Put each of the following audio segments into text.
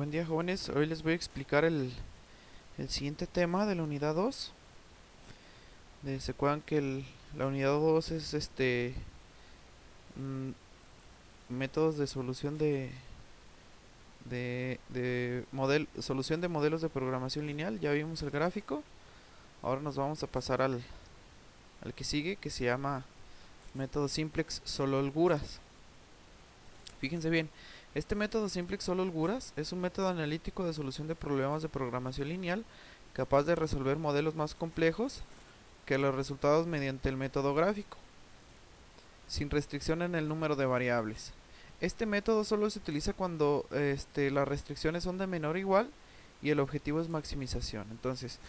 Buen día, jóvenes. Hoy les voy a explicar el siguiente tema de la unidad 2. Se acuerdan que la unidad 2 es mm, métodos de solución solución de modelos de programación lineal. Ya vimos el gráfico. Ahora nos vamos a pasar al que sigue, que se llama método simplex solo-Holguras. Fíjense bien, este método simplex solo-Holguras es un método analítico de solución de problemas de programación lineal capaz de resolver modelos más complejos que los resultados mediante el método gráfico, sin restricción en el número de variables. Este método solo se utiliza cuando las restricciones son de menor o igual y el objetivo es maximización. Entonces,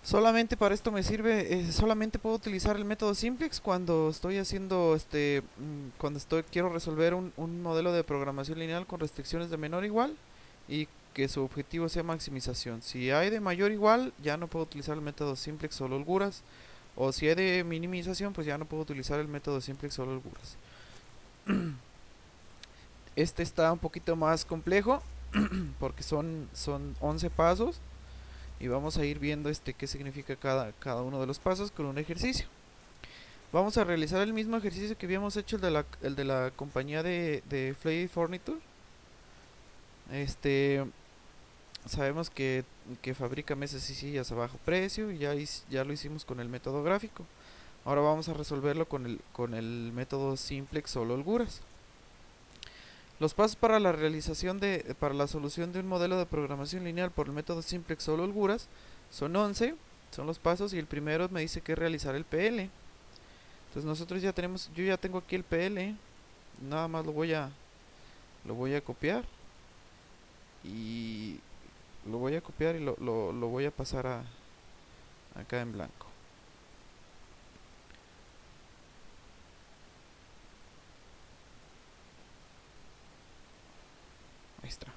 solamente para esto me sirve, solamente puedo utilizar el método simplex cuando estoy haciendo, quiero resolver un modelo de programación lineal con restricciones de menor o igual y que su objetivo sea maximización. Si hay de mayor o igual, ya no puedo utilizar el método simplex solo holguras. O si hay de minimización, pues ya no puedo utilizar el método simplex solo holguras. Este está un poquito más complejo porque son 11 pasos y vamos a ir viendo qué significa cada uno de los pasos con un ejercicio. Vamos a realizar el mismo ejercicio que habíamos hecho, el de la compañía de Flay Furniture. Sabemos que fabrica mesas y sillas a bajo precio y ya lo hicimos con el método gráfico. Ahora vamos a resolverlo con el método simplex solo holguras. Los pasos para para la solución de un modelo de programación lineal por el método simplex solo holguras son 11, son los pasos, y el primero me dice que es realizar el PL. Entonces yo ya tengo aquí el PL, nada más lo voy a copiar y lo voy a pasar acá en blanco. Ahí está.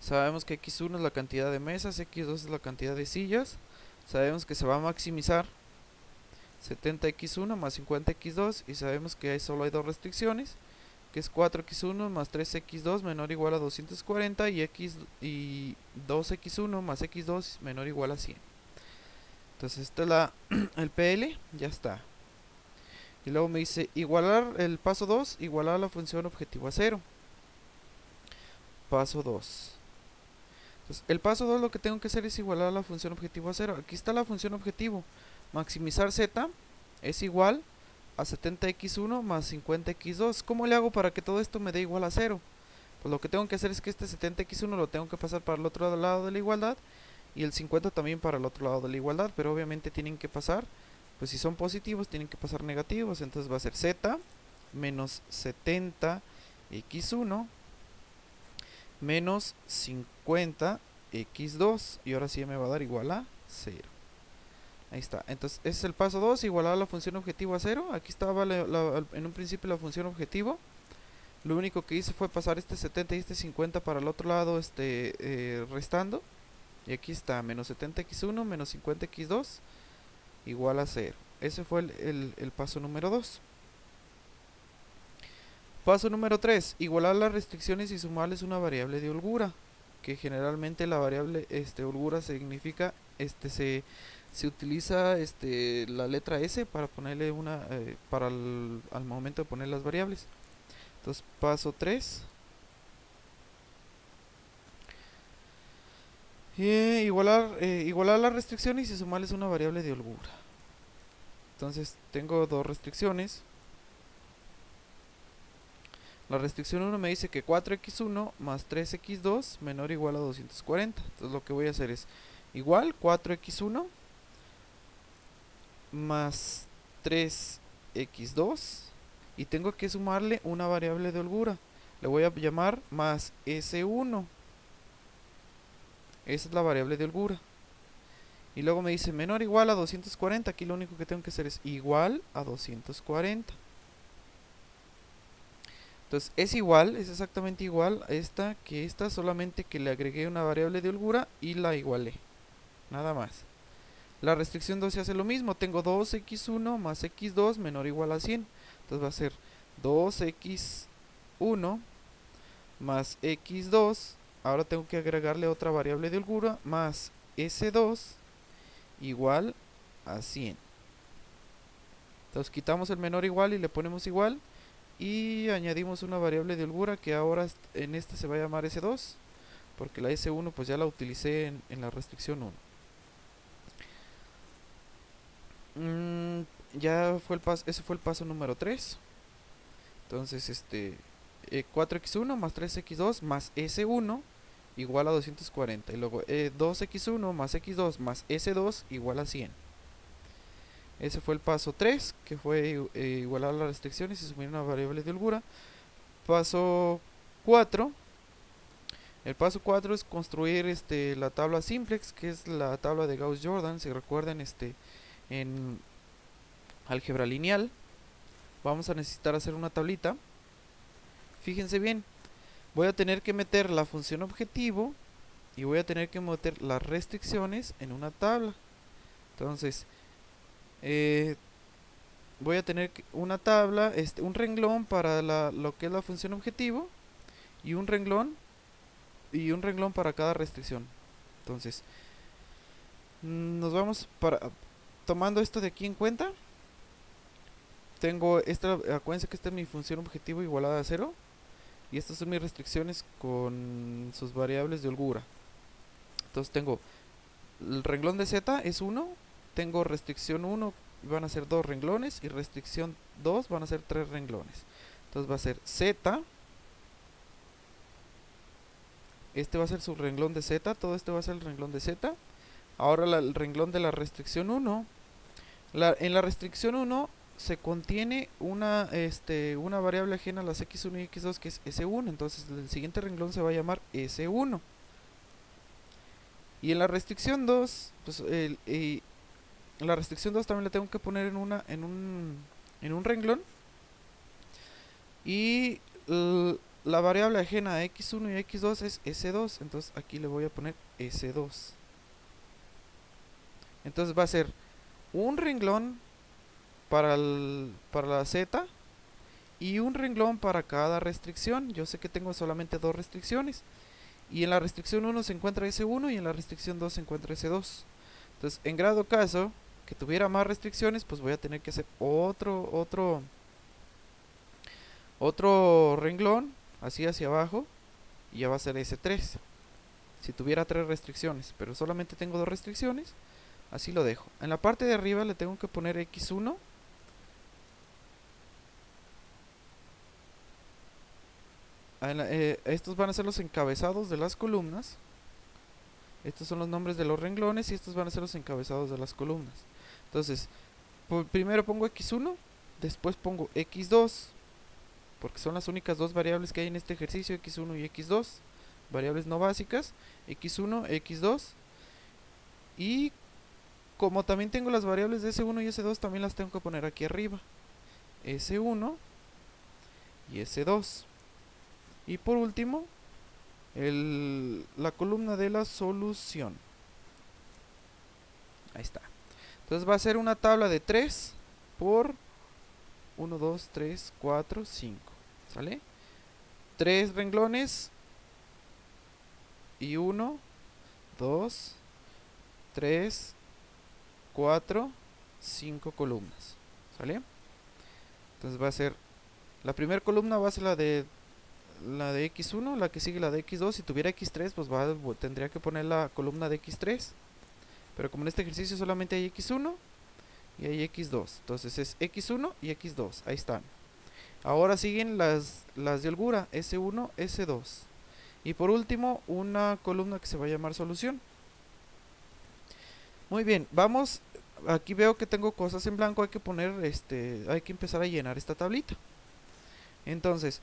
Sabemos que x1 es la cantidad de mesas, x2 es la cantidad de sillas. Sabemos que se va a maximizar 70x1 más 50x2 y sabemos que solo hay dos restricciones, que es 4x1 más 3x2 menor o igual a 240 y 2x1 más x2 menor o igual a 100. Entonces esta es el PL, ya está. Y luego me dice igualar el paso 2, igualar la función objetivo a 0. Paso 2. Entonces, el paso 2 lo que tengo que hacer es igualar a la función objetivo a 0. Aquí está la función objetivo. Maximizar z es igual a 70x1 más 50x2. ¿Cómo le hago para que todo esto me dé igual a 0? Pues lo que tengo que hacer es que este 70x1 lo tengo que pasar para el otro lado de la igualdad y el 50 también para el otro lado de la igualdad, pero obviamente tienen que pasar, pues si son positivos tienen que pasar negativos, entonces va a ser z menos 70x1 menos 50x2 y ahora sí me va a dar igual a 0. Ahí está. Entonces ese es el paso 2, igualar la función objetivo a 0. Aquí estaba en un principio la función objetivo. Lo único que hice fue pasar este 70 y este 50 para el otro lado, restando. Y aquí está, menos 70x1 menos 50x2 igual a 0. Ese fue el paso número 2. Paso número 3, igualar las restricciones y sumarles una variable de holgura, que generalmente la variable holgura significa se utiliza la letra S para ponerle una al momento de poner las variables. Entonces paso 3, igualar las restricciones y sumarles una variable de holgura. Entonces tengo dos restricciones. La restricción 1 me dice que 4x1 más 3x2 menor o igual a 240. Entonces lo que voy a hacer es igual 4x1 más 3x2 y tengo que sumarle una variable de holgura. Le voy a llamar más s1. Esa es la variable de holgura. Y luego me dice menor o igual a 240. Aquí lo único que tengo que hacer es igual a 240. Entonces es exactamente igual a esta que esta, solamente que le agregué una variable de holgura y la igualé. Nada más. La restricción 2 se hace lo mismo. Tengo 2x1 más x2 menor o igual a 100. Entonces va a ser 2x1 más x2, ahora tengo que agregarle otra variable de holgura, más s2 igual a 100. Entonces quitamos el menor igual y le ponemos igual, y añadimos una variable de holgura que ahora en este se va a llamar s2, porque la s1 pues ya la utilicé en la restricción 1. Ya fue el paso, ese fue el paso número 3. Entonces 4x1 más 3x2 más s1 igual a 240, y luego 2x1 más x2 más s2 igual a 100. Ese fue el paso 3, que fue igualar las restricciones y sumir una variable de holgura. Paso 4. El paso 4 es construir la tabla simplex, que es la tabla de Gauss-Jordan. Si recuerdan, en álgebra lineal vamos a necesitar hacer una tablita. Fíjense bien, voy a tener que meter la función objetivo y voy a tener que meter las restricciones en una tabla. Entonces voy a tener una tabla, un renglón para lo que es la función objetivo, y un renglón para cada restricción. Entonces nos vamos tomando esto de aquí en cuenta. Tengo acuérdense que esta es mi función objetivo igualada a 0, y estas son mis restricciones con sus variables de holgura. Entonces tengo el renglón de z es 1, tengo restricción 1 van a ser 2 renglones, y restricción 2 van a ser 3 renglones. Entonces va a ser z, este va a ser su renglón de z, todo este va a ser el renglón de z. Ahora el renglón de la restricción 1. En la restricción 1 se contiene una variable ajena a las x1 y x2, que es s1. Entonces el siguiente renglón se va a llamar s1. Y en la restricción 2, pues la restricción 2 también la tengo que poner en un renglón. Y la variable ajena a x1 y x2 es s2. Entonces aquí le voy a poner s2. Entonces va a ser un renglón para la z y un renglón para cada restricción. Yo sé que tengo solamente 2 restricciones, y en la restricción 1 se encuentra S1 y en la restricción 2 se encuentra S2. Entonces, en grado caso que tuviera más restricciones, pues voy a tener que hacer otro renglón así hacia abajo, y ya va a ser S3. Si tuviera 3 restricciones, pero solamente tengo 2 restricciones, así lo dejo. En la parte de arriba le tengo que poner X1. Estos van a ser los encabezados de las columnas. Estos son los nombres de los renglones, y estos van a ser los encabezados de las columnas. Entonces, primero pongo x1, después pongo x2, porque son las únicas dos variables que hay en este ejercicio, x1 y x2, variables no básicas, x1, x2. Y como también tengo las variables de s1 y s2, también las tengo que poner aquí arriba, s1 y s2. Y por último, la columna de la solución. Ahí está. Entonces va a ser una tabla de 3 por 1, 2, 3, 4, 5. ¿Sale? 3 renglones y 1, 2, 3, 4, 5 columnas. ¿Sale? Entonces va a ser, la primera columna va a ser la de x1, la que sigue la de x2. Si tuviera x3, pues tendría que poner la columna de x3. Pero como en este ejercicio solamente hay x1 y hay x2, entonces es x1 y x2. Ahí están. Ahora siguen las de holgura, s1, s2. Y por último, una columna que se va a llamar solución. Muy bien, vamos. Aquí veo que tengo cosas en blanco. Hay que poner, hay que empezar a llenar esta tablita. Entonces,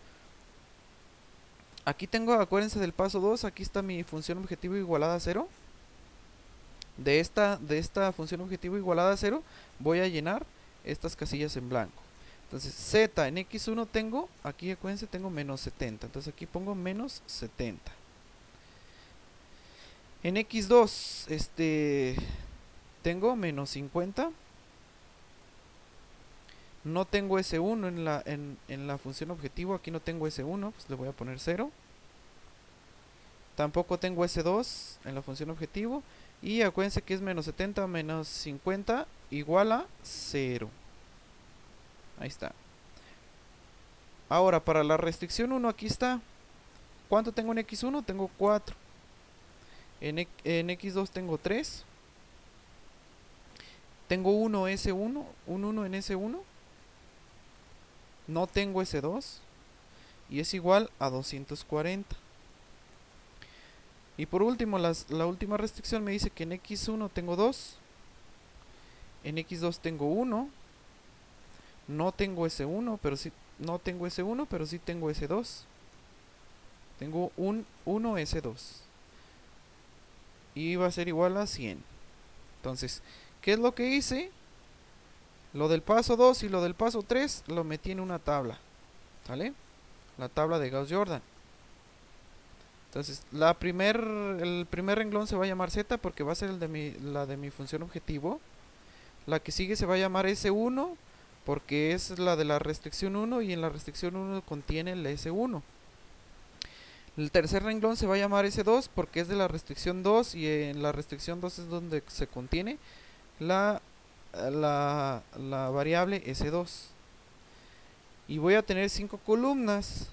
aquí tengo, acuérdense del paso 2. Aquí está mi función objetivo igualada a 0. De esta función objetivo igualada a 0 voy a llenar estas casillas en blanco. Entonces z en x1 tengo, aquí acuérdense, tengo menos 70. Entonces aquí pongo menos 70. En x2 tengo menos 50. No tengo S1 en la función objetivo. Aquí no tengo S1, pues le voy a poner 0. Tampoco tengo S2 en la función objetivo. Y acuérdense que es menos 70 menos 50 igual a 0. Ahí está. Ahora, para la restricción 1, aquí está. ¿Cuánto tengo en X1? Tengo 4. En X2 tengo 3. Tengo 1 S1, un 1 en S1. No tengo S2. Y es igual a 240. Y por último, la última restricción me dice que en X1 tengo 2. En X2 tengo 1. No tengo S1, pero sí, no tengo S1, pero sí tengo S2. Tengo un 1 S2. Y va a ser igual a 100. Entonces, ¿qué es lo que hice? Lo del paso 2 y lo del paso 3 lo metí en una tabla. ¿Sale? La tabla de Gauss-Jordan. Entonces, el primer renglón se va a llamar Z porque va a ser la de mi función objetivo. La que sigue se va a llamar S1 porque es la de la restricción 1 y en la restricción 1 contiene el S1. El tercer renglón se va a llamar S2 porque es de la restricción 2 y en la restricción 2 es donde se contiene la variable S2. Y voy a tener 5 columnas,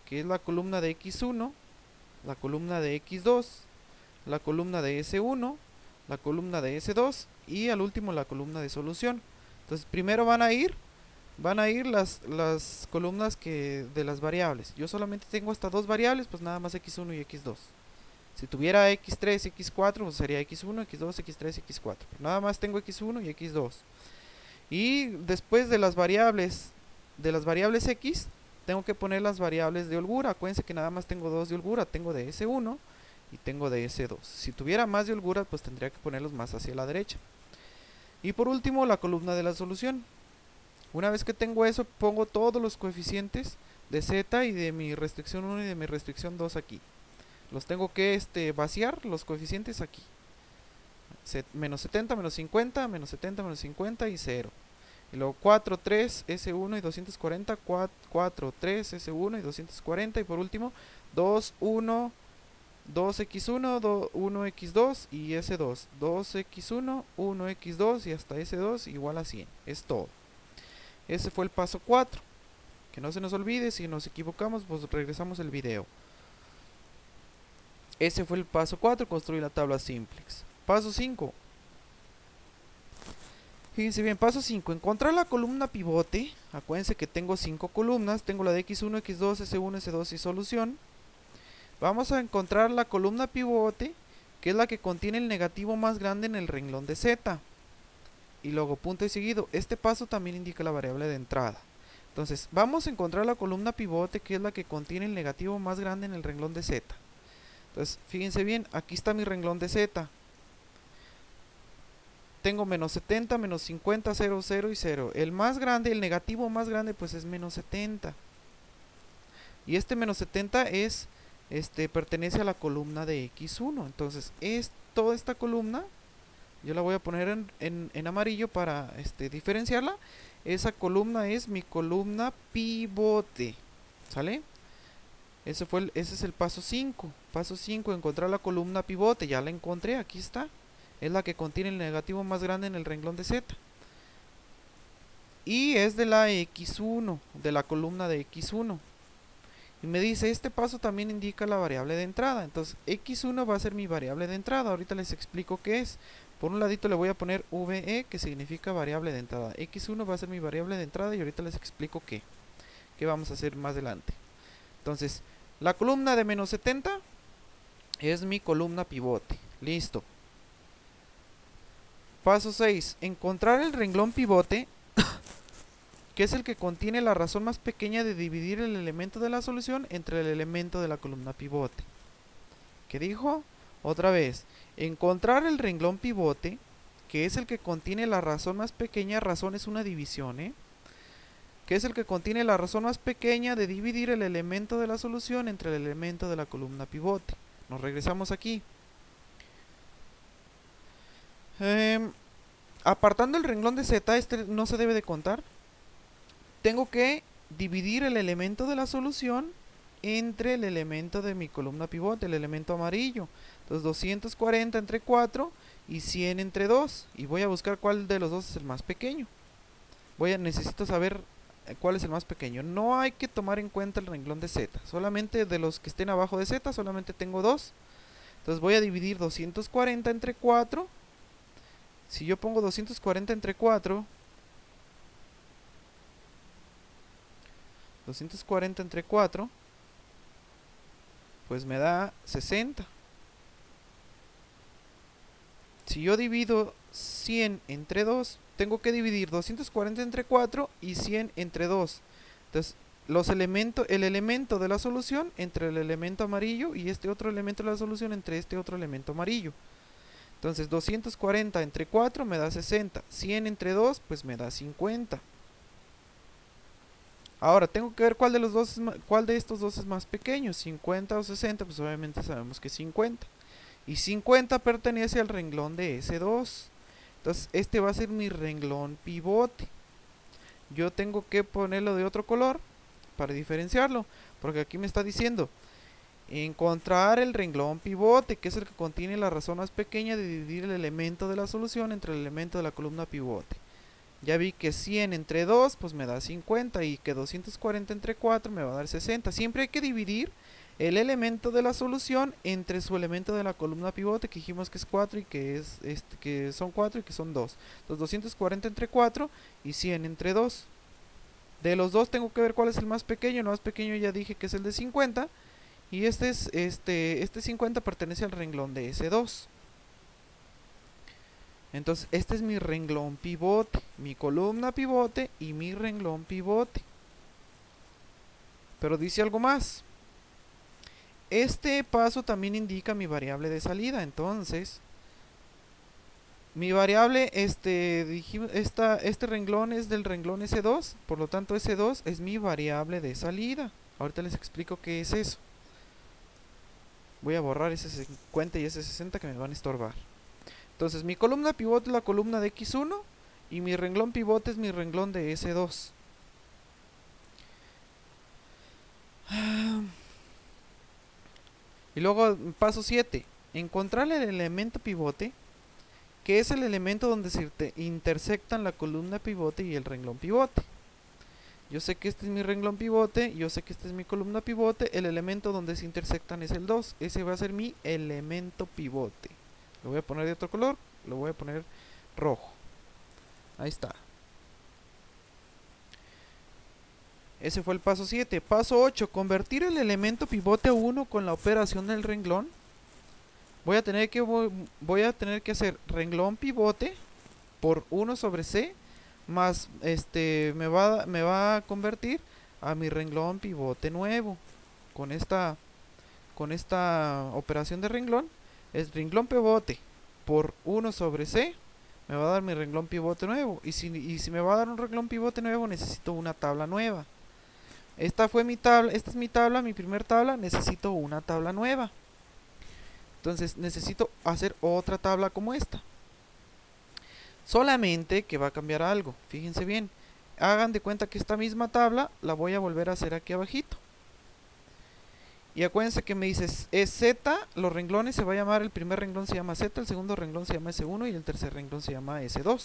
que es la columna de X1, la columna de X2, la columna de S1, la columna de S2 y al último la columna de solución. Entonces primero van a ir las columnas de las variables. Yo solamente tengo hasta dos variables, pues nada más X1 y X2. Si tuviera X3 y X4, pues sería X1, X2, X3 y X4. Nada más tengo X1 y X2. Y después de las variables X, tengo que poner las variables de holgura. Acuérdense que nada más tengo dos de holgura. Tengo de S1 y tengo de S2. Si tuviera más de holgura, pues tendría que ponerlos más hacia la derecha. Y por último, la columna de la solución. Una vez que tengo eso, pongo todos los coeficientes de Z y de mi restricción 1 y de mi restricción 2 aquí. Los tengo que vaciar, los coeficientes aquí. Menos 70, menos 50, menos 70, menos 50 y 0. Y luego 4, 3, S1 y 240, 4, 3, S1 y 240. Y por último, 2, 1, 2x1, 1x2 y S2. 2x1, 1x2 y hasta S2 igual a 100. Es todo. Ese fue el paso 4. Que no se nos olvide, si nos equivocamos, pues regresamos el video. Ese fue el paso 4, construir la tabla simplex. Paso 5. Fíjense bien, paso 5. Encontrar la columna pivote. Acuérdense que tengo 5 columnas. Tengo la de X1, X2, S1, S2 y solución. Vamos a encontrar la columna pivote, que es la que contiene el negativo más grande en el renglón de Z. Y luego punto y seguido. Este paso también indica la variable de entrada. Entonces, vamos a encontrar la columna pivote, que es la que contiene el negativo más grande en el renglón de Z. Entonces, fíjense bien, aquí está mi renglón de Z. Tengo menos 70, menos 50, 0, 0 y 0. El más grande, el negativo más grande, pues es menos 70. Y este menos 70 pertenece a la columna de X1. Entonces, toda esta columna, yo la voy a poner en amarillo para diferenciarla. Esa columna es mi columna pivote. ¿Sale? Ese es el paso 5. Paso 5, encontrar la columna pivote. Ya la encontré, aquí está. Es la que contiene el negativo más grande en el renglón de Z. Y es de la X1, de la columna de X1. Y me dice, este paso también indica la variable de entrada. Entonces, X1 va a ser mi variable de entrada. Ahorita les explico qué es. Por un ladito le voy a poner VE, que significa variable de entrada. X1 va a ser mi variable de entrada y ahorita les explico qué vamos a hacer más adelante. Entonces, la columna de menos 70 es mi columna pivote. Listo. Paso 6. Encontrar el renglón pivote, que es el que contiene la razón más pequeña de dividir el elemento de la solución entre el elemento de la columna pivote. ¿Qué dijo? Otra vez. Encontrar el renglón pivote, que es el que contiene la razón más pequeña. Razón es una división, que es el que contiene la razón más pequeña de dividir el elemento de la solución entre el elemento de la columna pivote. Nos regresamos aquí. Apartando el renglón de Z, este no se debe de contar. Tengo que dividir el elemento de la solución entre el elemento de mi columna pivote, el elemento amarillo. Entonces 240 entre 4 y 100 entre 2. Y voy a buscar cuál de los dos es el más pequeño. Necesito saber cuál es el más pequeño. No hay que tomar en cuenta el renglón de z. Solamente de los que estén abajo de z, solamente tengo 2. Entonces voy a dividir 240 entre 4. Si yo pongo 240 entre 4, 240 entre 4, pues me da 60. Si yo divido 100 entre 2, tengo que dividir 240 entre 4 y 100 entre 2. Entonces, el elemento de la solución entre el elemento amarillo y este otro elemento de la solución entre este otro elemento amarillo. Entonces 240 entre 4 me da 60. 100 entre 2 pues me da 50. Ahora tengo que ver cuál de estos dos es más pequeño, 50 o 60, pues obviamente sabemos que 50. Y 50 pertenece al renglón de S2. Entonces este va a ser mi renglón pivote. Yo tengo que ponerlo de otro color para diferenciarlo, porque aquí me está diciendo encontrar el renglón pivote, que es el que contiene la razón más pequeña de dividir el elemento de la solución entre el elemento de la columna pivote. Ya vi que 100 entre 2 pues me da 50 y que 240 entre 4 me va a dar 60. Siempre hay que dividir el elemento de la solución entre su elemento de la columna pivote, que dijimos que es 4 y que son 4 y que son 2. Entonces 240 entre 4 y 100 entre 2. De los dos tengo que ver cuál es el más pequeño. El más pequeño ya dije que es el de 50. Y este 50 pertenece al renglón de S2. Entonces este es mi renglón pivote, mi columna pivote y mi renglón pivote. Pero dice algo más. Este paso también indica mi variable de salida. Entonces mi variable, este renglón es del renglón S2. Por lo tanto S2 es mi variable de salida. Ahorita les explico qué es eso. Voy a borrar ese 50 y ese 60 que me van a estorbar. Entonces mi columna pivote es la columna de X1 y mi renglón pivote es mi renglón de S2. Y luego paso 7. Encontrar el elemento pivote, que es el elemento donde se intersectan la columna pivote y el renglón pivote. Yo sé que este es mi renglón pivote, yo sé que esta es mi columna pivote, el elemento donde se intersectan es el 2. Ese va a ser mi elemento pivote. Lo voy a poner de otro color, lo voy a poner rojo. Ahí está. Ese fue el paso 7. Paso 8. Convertir el elemento pivote 1 con la operación del renglón. Voy a tener que hacer renglón pivote por 1 sobre C más me va a convertir a mi renglón pivote nuevo. Con esta operación de renglón es renglón pivote por 1 sobre C me va a dar mi renglón pivote nuevo. Y si me va a dar un renglón pivote nuevo, necesito una tabla nueva. Esta es mi tabla, mi primer tabla. Necesito una tabla nueva. Entonces necesito hacer otra tabla como esta. Solamente que va a cambiar algo. Fíjense bien. Hagan de cuenta que esta misma tabla la voy a volver a hacer aquí abajito. Y acuérdense que me dices es Z, los renglones se va a llamar, el primer renglón se llama Z, el segundo renglón se llama S1 y el tercer renglón se llama S2.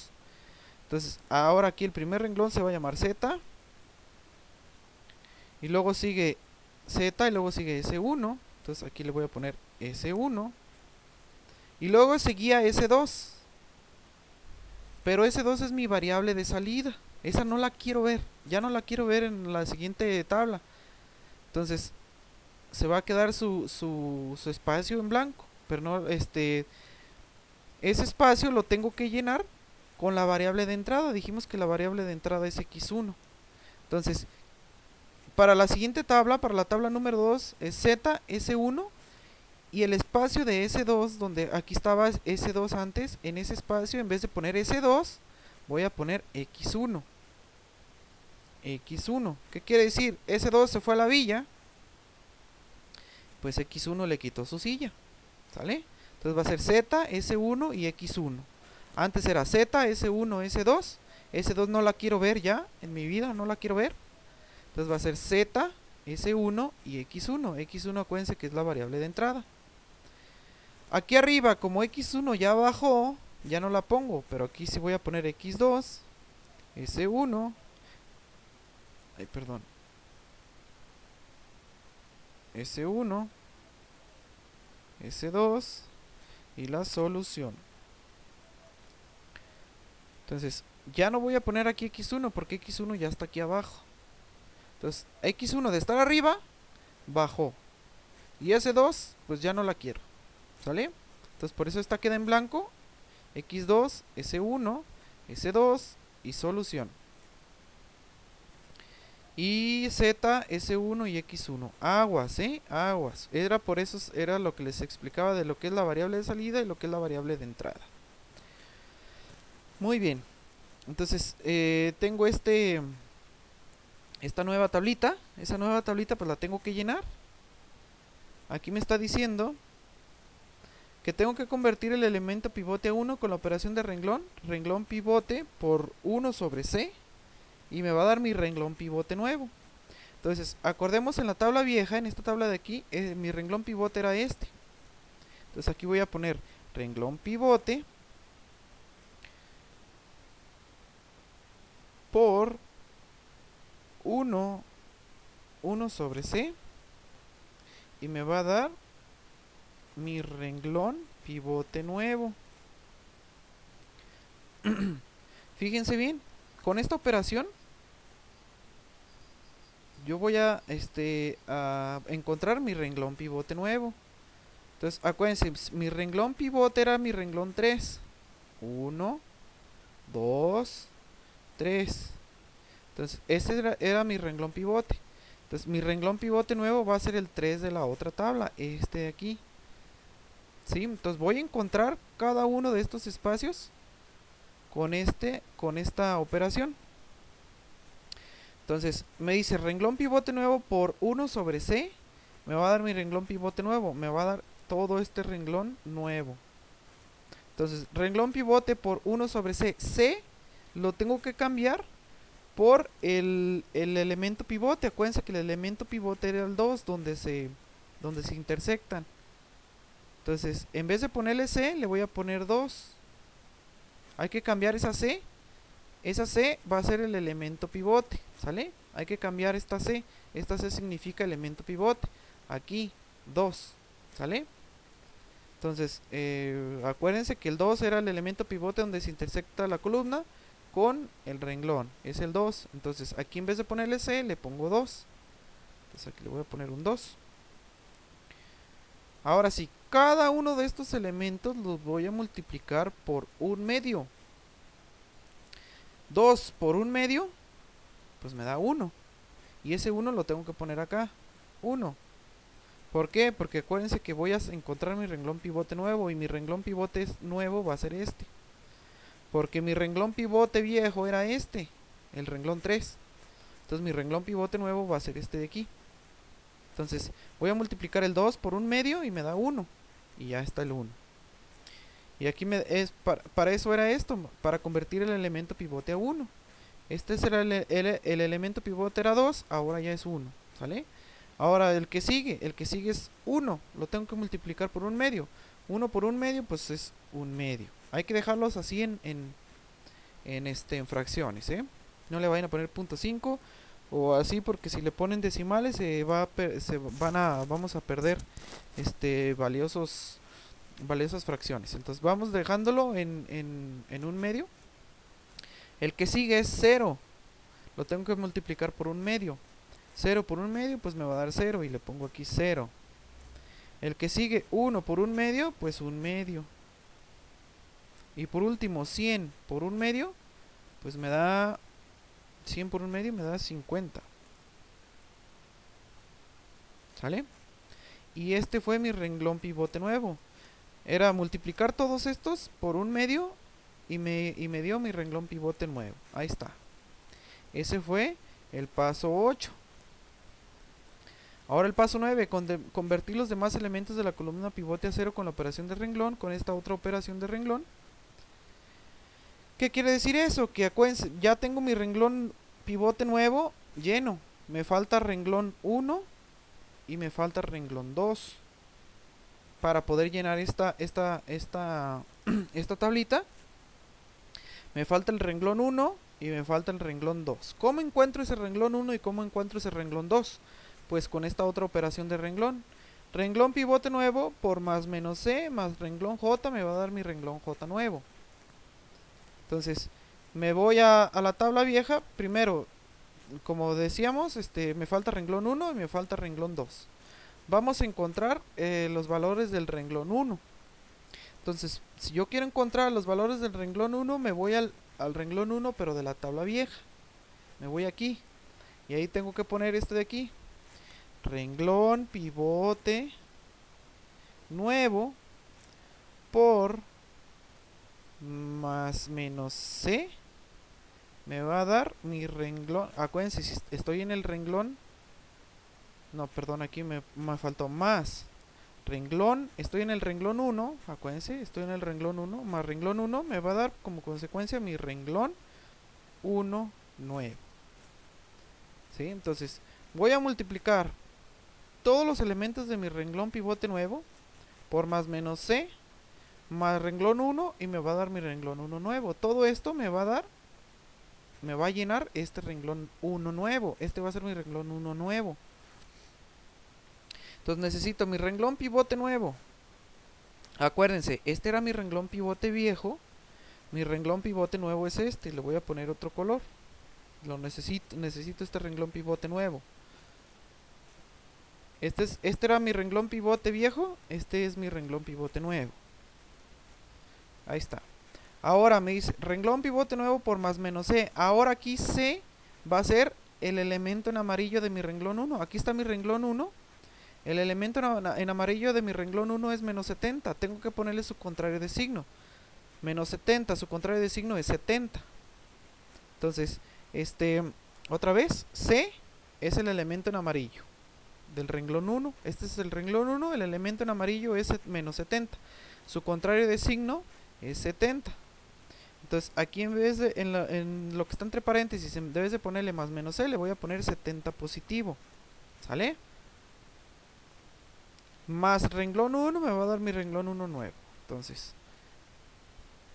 Entonces ahora aquí el primer renglón se va a llamar Z. Y luego sigue Z y luego sigue S1. Entonces aquí le voy a poner S1. Y luego seguía S2. Pero S2 es mi variable de salida. Esa no la quiero ver. Ya no la quiero ver en la siguiente tabla. Entonces se va a quedar su espacio en blanco. Pero no, ese espacio lo tengo que llenar con la variable de entrada. Dijimos que la variable de entrada es X1. Entonces, para la siguiente tabla, para la tabla número 2, es Z, S1. Y el espacio de S2, donde aquí estaba S2 antes, en ese espacio, en vez de poner S2, voy a poner X1. X1. ¿Qué quiere decir? S2 se fue a la villa. Pues X1 le quitó su silla. ¿Sale? Entonces va a ser Z, S1 y X1. Antes era Z, S1, S2. S2 no la quiero ver ya en mi vida, no la quiero ver. Entonces va a ser Z, S1 y X1. X1 acuérdense que es la variable de entrada. Aquí arriba, como X1 ya bajó, ya no la pongo, pero aquí sí voy a poner X2, S1, ay, perdón, S1, S2 y la solución. Entonces, ya no voy a poner aquí X1 porque X1 ya está aquí abajo. Entonces, X1 de estar arriba, bajó. Y S2, pues ya no la quiero. ¿Sale? Entonces, por eso esta queda en blanco. X2, S1, S2 y solución. Y Z, S1 y X1. Aguas, aguas. Era por eso, era lo que les explicaba de lo que es la variable de salida y lo que es la variable de entrada. Muy bien. Entonces, tengo esta nueva tablita. Esa nueva tablita pues la tengo que llenar. Aquí me está diciendo que tengo que convertir el elemento pivote a 1 con la operación de renglón. Renglón pivote por 1 sobre C. Y me va a dar mi renglón pivote nuevo. Entonces, acordemos en la tabla vieja, en esta tabla de aquí, mi renglón pivote era este. Entonces aquí voy a poner renglón pivote por 1 sobre C. Y me va a dar mi renglón pivote nuevo. Fíjense bien, con esta operación yo voy a encontrar mi renglón pivote nuevo. Entonces, acuérdense, mi renglón pivote era mi renglón 3. 1, 2, 3. Entonces, ese era mi renglón pivote. Entonces, mi renglón pivote nuevo va a ser el 3 de la otra tabla, este de aquí. ¿Sí? Entonces, voy a encontrar cada uno de estos espacios con esta operación. Entonces, me dice renglón pivote nuevo por 1 sobre C. Me va a dar mi renglón pivote nuevo. Me va a dar todo este renglón nuevo. Entonces, renglón pivote por 1 sobre C. C lo tengo que cambiar por el elemento pivote. Acuérdense que el elemento pivote era el 2, donde se intersectan. Entonces, en vez de ponerle C, le voy a poner 2. Hay que cambiar esa C. Esa C va a ser el elemento pivote, ¿sale? Hay que cambiar esta C. Esta C significa elemento pivote. Aquí, 2, ¿sale? Entonces, acuérdense que el 2 era el elemento pivote donde se intersecta la columna con el renglón. Es el 2. Entonces, aquí en vez de ponerle C, le pongo 2. Entonces, aquí le voy a poner un 2. Ahora sí, cada uno de estos elementos los voy a multiplicar por un medio. 2 por un medio, pues me da 1. Y ese 1 lo tengo que poner acá. 1. ¿Por qué? Porque acuérdense que voy a encontrar mi renglón pivote nuevo. Y mi renglón pivote nuevo va a ser este. Porque mi renglón pivote viejo era este. El renglón 3. Entonces mi renglón pivote nuevo va a ser este de aquí. Entonces voy a multiplicar el 2 por un medio y me da 1. Y ya está el 1. Y aquí para eso era esto, para convertir el elemento pivote a 1. Este será el elemento pivote era 2, ahora ya es 1, ¿sale? Ahora el que sigue es 1, lo tengo que multiplicar por un medio. 1 por un medio, pues es un medio. Hay que dejarlos así en fracciones, ¿eh? No le vayan a poner 0.5 o así, porque si le ponen decimales vamos a perder valiosas fracciones. Entonces vamos dejándolo en un medio. El que sigue es 0. Lo tengo que multiplicar por un medio. 0 por un medio, pues me va a dar 0 y le pongo aquí 0. El que sigue 1 por un medio, pues un medio. Y por último 100 por un medio, pues me da 100 por un medio, me da 50. ¿Sale? Y este fue mi renglón pivote nuevo. Era multiplicar todos estos por un medio y me dio mi renglón pivote nuevo. Ahí está. Ese fue el paso 8. Ahora el paso 9, convertir los demás elementos de la columna pivote a 0 con la operación de renglón, con esta otra operación de renglón. ¿Qué quiere decir eso? Que acuérdense, ya tengo mi renglón pivote nuevo lleno. me falta renglón 1 y me falta renglón 2 para poder llenar esta tablita. Me falta el renglón 1 y me falta el renglón 2. ¿Cómo encuentro ese renglón 1 y cómo encuentro ese renglón 2? Pues con esta otra operación de renglón. Renglón pivote nuevo por más menos C más renglón J me va a dar mi renglón J nuevo. Entonces, me voy a la tabla vieja. Primero, como decíamos, me falta renglón 1 y me falta renglón 2. Vamos a encontrar los valores del renglón 1. Entonces, si yo quiero encontrar los valores del renglón 1, me voy al renglón 1, pero de la tabla vieja. Me voy aquí. Y ahí tengo que poner esto de aquí. Renglón pivote nuevo por más menos C me va a dar mi renglón. Acuérdense, si estoy en el renglón, no, perdón, aquí me faltó más renglón, estoy en el renglón 1, acuérdense, estoy en el renglón 1, más renglón 1 me va a dar como consecuencia mi renglón 1 nuevo. ¿Sí? Entonces, voy a multiplicar todos los elementos de mi renglón pivote nuevo por más menos C más renglón 1 y me va a dar mi renglón 1 nuevo. Todo esto me va a llenar este renglón 1 nuevo. Este va a ser mi renglón 1 nuevo. Entonces necesito mi renglón pivote nuevo. Acuérdense, este era mi renglón pivote viejo. Mi renglón pivote nuevo es este. Le voy a poner otro color. Lo necesito este renglón pivote nuevo. Este era mi renglón pivote viejo. Este es mi renglón pivote nuevo. Ahí está. Ahora me dice renglón pivote nuevo por más menos C. Ahora aquí C va a ser el elemento en amarillo de mi renglón 1. Aquí está mi renglón 1. El elemento en amarillo de mi renglón 1 es menos 70. Tengo que ponerle su contrario de signo. Menos 70, su contrario de signo es 70. Entonces, otra vez, C es el elemento en amarillo del renglón 1. Este es el renglón 1, el elemento en amarillo es menos 70. Su contrario de signo es 70. Entonces, aquí en vez de, en lo que está entre paréntesis, en vez de ponerle más menos C, le voy a poner 70 positivo. ¿Sale? Más renglón 1 me va a dar mi renglón 1 nuevo. Entonces,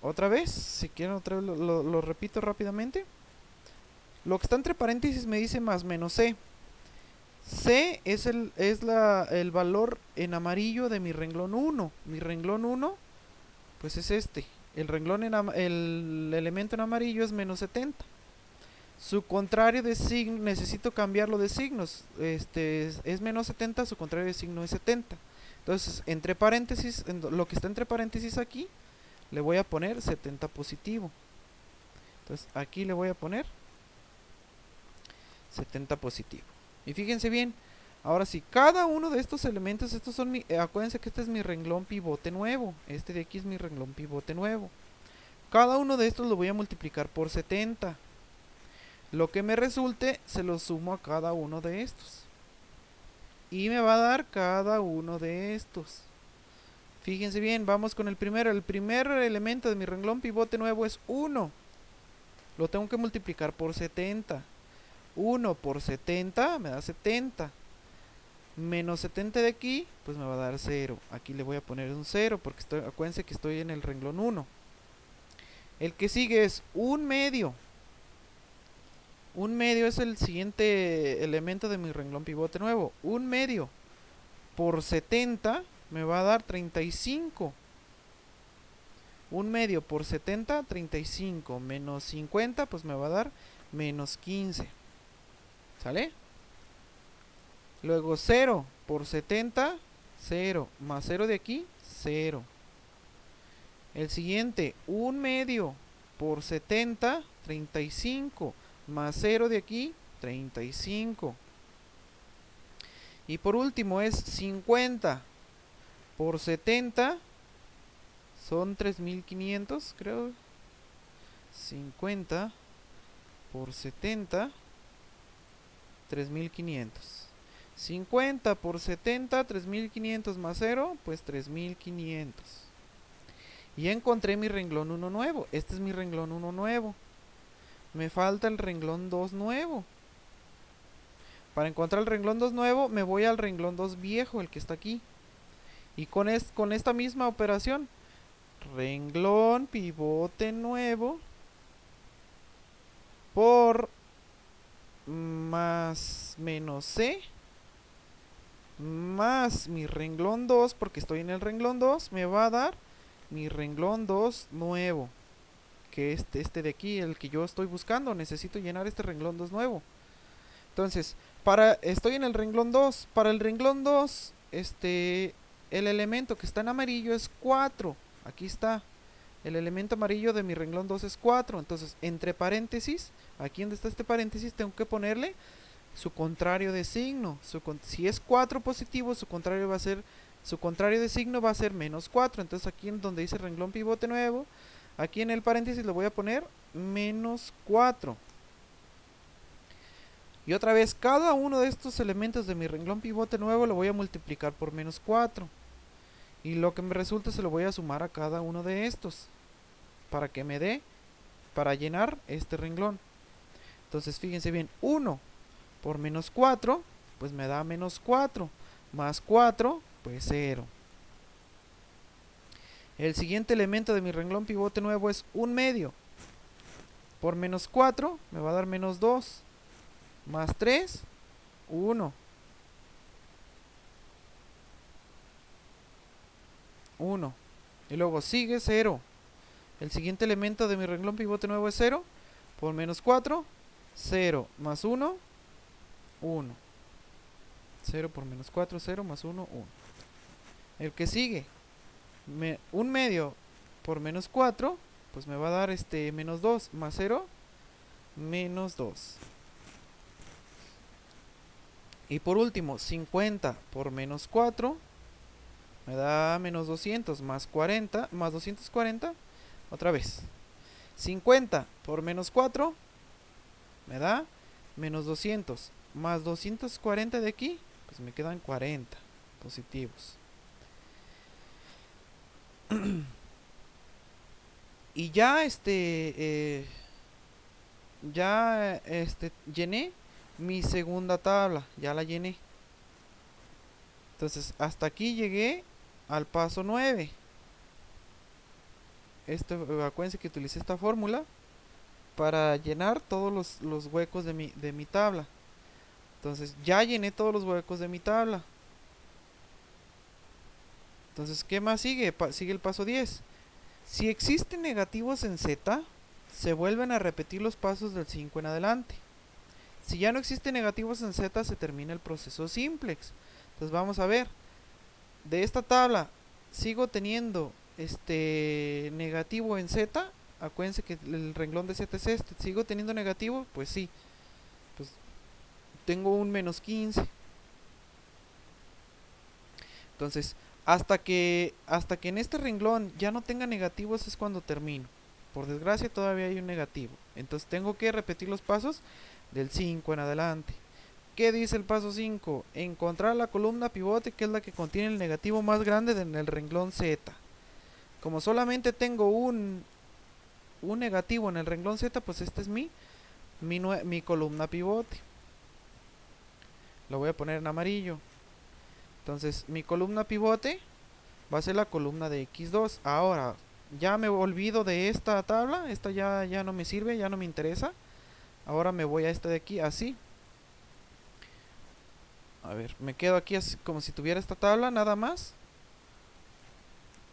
otra vez, si quieren otra vez lo repito rápidamente. Lo que está entre paréntesis me dice más menos C. C es el valor en amarillo de mi renglón 1. Mi renglón 1, pues es este. El elemento en amarillo es menos 70. Su contrario de signo, necesito cambiarlo de signos. Es menos 70, su contrario de signo es 70. Entonces, entre paréntesis, lo que está entre paréntesis aquí, le voy a poner 70 positivo. Entonces, aquí le voy a poner 70 positivo. Y fíjense bien, ahora sí, cada uno de estos elementos, estos son acuérdense que este es mi renglón pivote nuevo. Este de aquí es mi renglón pivote nuevo. Cada uno de estos lo voy a multiplicar por 70. Lo que me resulte, se lo sumo a cada uno de estos. Y me va a dar cada uno de estos. Fíjense bien, vamos con el primero. El primer elemento de mi renglón pivote nuevo es 1. Lo tengo que multiplicar por 70. 1 por 70 me da 70. Menos 70 de aquí, pues me va a dar 0. Aquí le voy a poner un 0 porque acuérdense que estoy en el renglón 1. El que sigue es 1 medio. 1 medio es el siguiente elemento de mi renglón pivote nuevo. 1 medio por 70 me va a dar 35. 1 medio por 70, 35. Menos 50, pues me va a dar menos 15. ¿Sale? Luego 0 por 70, 0. Más 0 de aquí, 0. El siguiente, 1 medio por 70, 35. Más 0 de aquí, 35. Y por último es 50 por 70. Son 3500, creo. 50 por 70, 3500. 50 por 70, 3500 más 0, pues 3500. Y ya encontré mi renglón 1 nuevo. Este es mi renglón 1 nuevo. Me falta el renglón 2 nuevo. Para encontrar el renglón 2 nuevo, me voy al renglón 2 viejo, el que está aquí. Y con esta misma operación, renglón pivote nuevo por más menos C más mi renglón 2, porque estoy en el renglón 2, me va a dar mi renglón 2 nuevo, que este de aquí, el que yo estoy buscando. Necesito llenar este renglón 2 nuevo. Entonces, estoy en el renglón 2. Para el renglón 2, el elemento que está en amarillo es 4. Aquí está. El elemento amarillo de mi renglón 2 es 4. Entonces, entre paréntesis, aquí donde está este paréntesis, tengo que ponerle su contrario de signo. Si es 4 positivo, su contrario de signo va a ser menos 4. Entonces, aquí en donde dice renglón pivote nuevo, aquí en el paréntesis le voy a poner menos 4. Y otra vez, cada uno de estos elementos de mi renglón pivote nuevo lo voy a multiplicar por menos 4. Y lo que me resulte se lo voy a sumar a cada uno de estos, para que me dé, para llenar este renglón. Entonces fíjense bien, 1 por menos 4, pues me da menos 4. Más 4, pues 0. El siguiente elemento de mi renglón pivote nuevo es 1/2. Por menos 4, me va a dar menos 2. Más 3, 1. 1. Y luego sigue 0. El siguiente elemento de mi renglón pivote nuevo es 0. Por menos 4, 0. Más 1, 1. 0 por menos 4, 0. Más 1, 1. El que sigue, 1/2 por menos 4, pues me va a dar menos 2. Más 0, menos 2. Y por último, 50 por menos 4 me da menos 200. Más 40, más 240, otra vez. 50 por menos 4 me da menos 200. Más 240 de aquí, pues me quedan 40 positivos. Y ya llené mi segunda tabla, ya la llené. Entonces, hasta aquí llegué al paso 9. Acuérdense que utilicé esta fórmula para llenar todos los huecos de mi tabla. Entonces, ya llené todos los huecos de mi tabla. Entonces, ¿qué más sigue? Sigue el paso 10. Si existen negativos en Z, se vuelven a repetir los pasos del 5 en adelante. Si ya no existen negativos en Z, se termina el proceso simplex. Entonces vamos a ver. De esta tabla, sigo teniendo negativo en Z. Acuérdense que el renglón de Z es este. ¿Sigo teniendo negativo? Pues sí. Pues tengo un menos 15. Entonces, hasta que en este renglón ya no tenga negativos es cuando termino. Por desgracia todavía hay un negativo. Entonces tengo que repetir los pasos del 5 en adelante. ¿Qué dice el paso 5? Encontrar la columna pivote, que es la que contiene el negativo más grande en el renglón Z. Como solamente tengo un negativo en el renglón Z, pues este es mi columna pivote. Lo voy a poner en amarillo. Entonces mi columna pivote va a ser la columna de X2. Ahora ya me olvido de esta tabla. Esta ya no me sirve, ya no me interesa. Ahora me voy a esta de aquí, así. A ver, me quedo aquí así, como si tuviera esta tabla, nada más.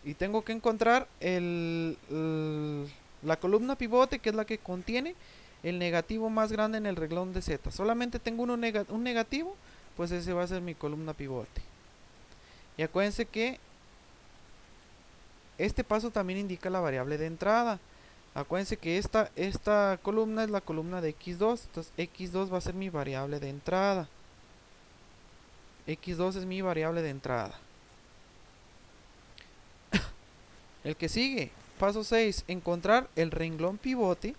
Y tengo que encontrar la columna pivote, que es la que contiene el negativo más grande en el renglón de Z. Solamente tengo un negativo, pues ese va a ser mi columna pivote. Y acuérdense que este paso también indica la variable de entrada. Acuérdense que esta columna es la columna de X2. Entonces X2 va a ser mi variable de entrada. X2 es mi variable de entrada. El que sigue, paso 6, encontrar el renglón pivote,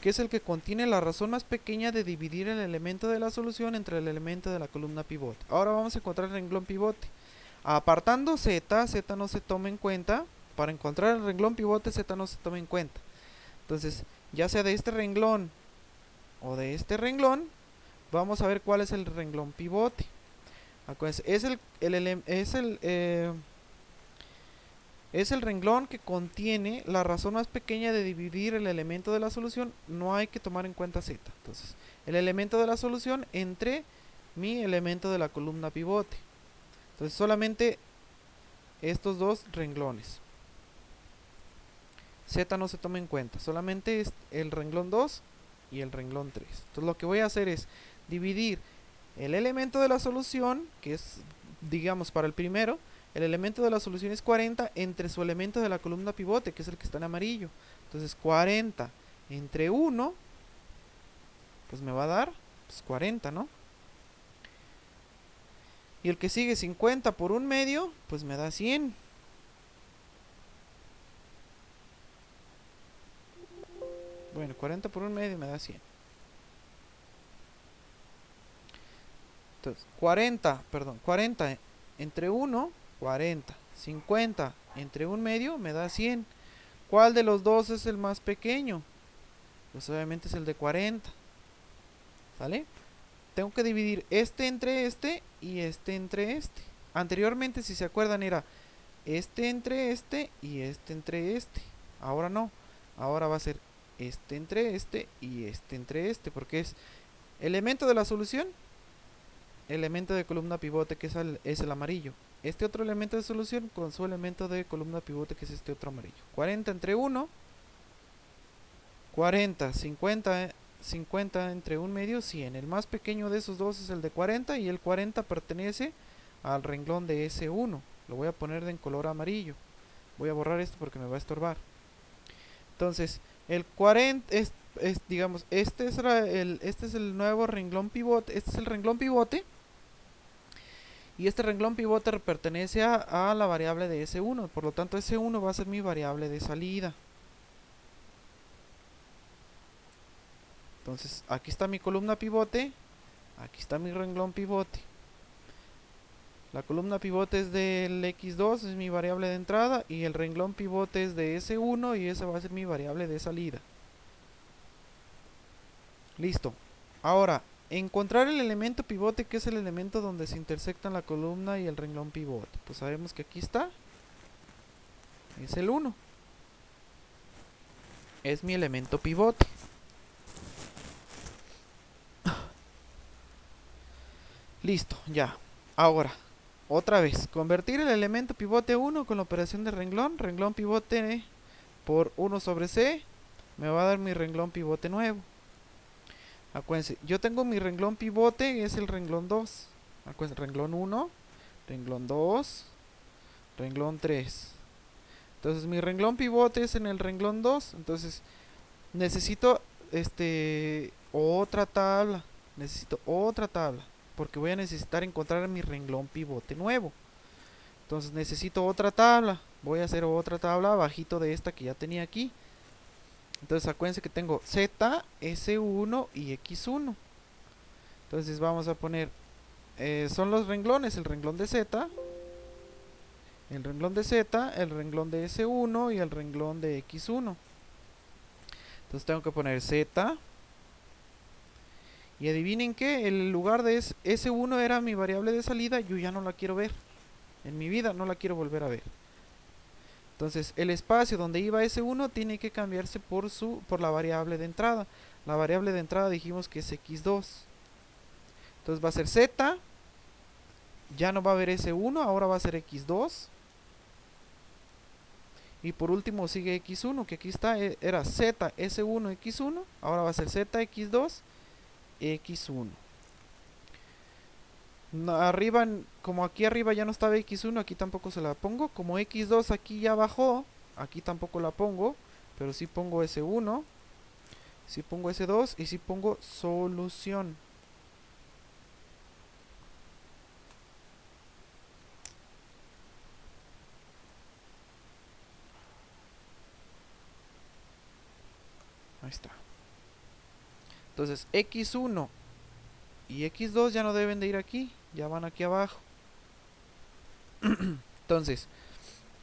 que es el que contiene la razón más pequeña de dividir el elemento de la solución entre el elemento de la columna pivote. Ahora vamos a encontrar el renglón pivote. Apartando Z, Z no se toma en cuenta. Para encontrar el renglón pivote, Z no se toma en cuenta. Entonces, ya sea de este renglón o de este renglón, vamos a ver cuál es el renglón pivote. Acuérdense, es el renglón que contiene la razón más pequeña de dividir el elemento de la solución. No hay que tomar en cuenta z. Entonces, el elemento de la solución entre mi elemento de la columna pivote. Entonces, solamente estos dos renglones. Z no se toma en cuenta, solamente es el renglón 2 y el renglón 3. Entonces, lo que voy a hacer es dividir el elemento de la solución, que es, digamos, para el primero, el elemento de la solución es 40 entre su elemento de la columna pivote, que es el que está en amarillo. Entonces 40 entre 1, pues me va a dar pues 40, ¿no? Y el que sigue 50 por 1/2, pues me da 100. Bueno, 40 por 1/2 me da 100. Entonces, 40 entre 1, 40. 50 entre 1/2 me da 100. ¿Cuál de los dos es el más pequeño? Pues obviamente es el de 40. ¿Sale? Tengo que dividir este entre este y este entre este. Anteriormente, si se acuerdan, era este entre este y este entre este. Ahora no. Ahora va a ser este entre este y este entre este, porque es elemento de la solución, elemento de columna pivote, que es el amarillo. Este otro elemento de solución con su elemento de columna pivote, que es este otro amarillo. 40 entre 1, 40, 50 entre 1/2, 100. El más pequeño de esos dos es el de 40 y el 40 pertenece al renglón de S1. Lo voy a poner en color amarillo. Voy a borrar esto porque me va a estorbar. Entonces, el 40 digamos, este es el nuevo renglón pivote. Este es el renglón pivote. Y este renglón pivote pertenece a la variable de S1. Por lo tanto, S1 va a ser mi variable de salida. Entonces, aquí está mi columna pivote. Aquí está mi renglón pivote. La columna pivote es del X2, es mi variable de entrada. Y el renglón pivote es de S1 y esa va a ser mi variable de salida. Listo. Ahora, encontrar el elemento pivote, que es el elemento donde se intersectan la columna y el renglón pivote. Pues sabemos que aquí está. Es el 1. Es mi elemento pivote. Listo, ya. Ahora, otra vez, convertir el elemento pivote 1 con la operación de renglón. Renglón pivote por 1 sobre C me va a dar mi renglón pivote nuevo. Acuérdense, yo tengo mi renglón pivote, es el renglón 2. Acuérdense, renglón 1, renglón 2, renglón 3. Entonces mi renglón pivote es en el renglón 2. Entonces necesito otra tabla. Porque voy a necesitar encontrar mi renglón pivote nuevo. Entonces necesito otra tabla. Voy a hacer otra tabla abajito de esta que ya tenía aquí. Entonces acuérdense que tengo Z, S1 y X1. Entonces vamos a poner, son los renglones, el renglón de Z, el renglón de Z, el renglón de S1 y el renglón de X1. Entonces tengo que poner Z. Y adivinen que el lugar de S1 era mi variable de salida, yo ya no la quiero ver. En mi vida no la quiero volver a ver. Entonces el espacio donde iba S1 tiene que cambiarse por la variable de entrada. La variable de entrada dijimos que es X2. Entonces va a ser Z. Ya no va a haber S1, ahora va a ser X2. Y por último sigue X1, que aquí está, era Z, S1, X1. Ahora va a ser Z, X2, X1. Arriba, como aquí arriba ya no estaba X1, aquí tampoco se la pongo. Como X2 aquí ya bajó, aquí tampoco la pongo. Pero sí pongo S1, sí pongo S2 y sí pongo solución. Ahí está. Entonces X1 y X2 ya no deben de ir aquí, ya van aquí abajo. Entonces,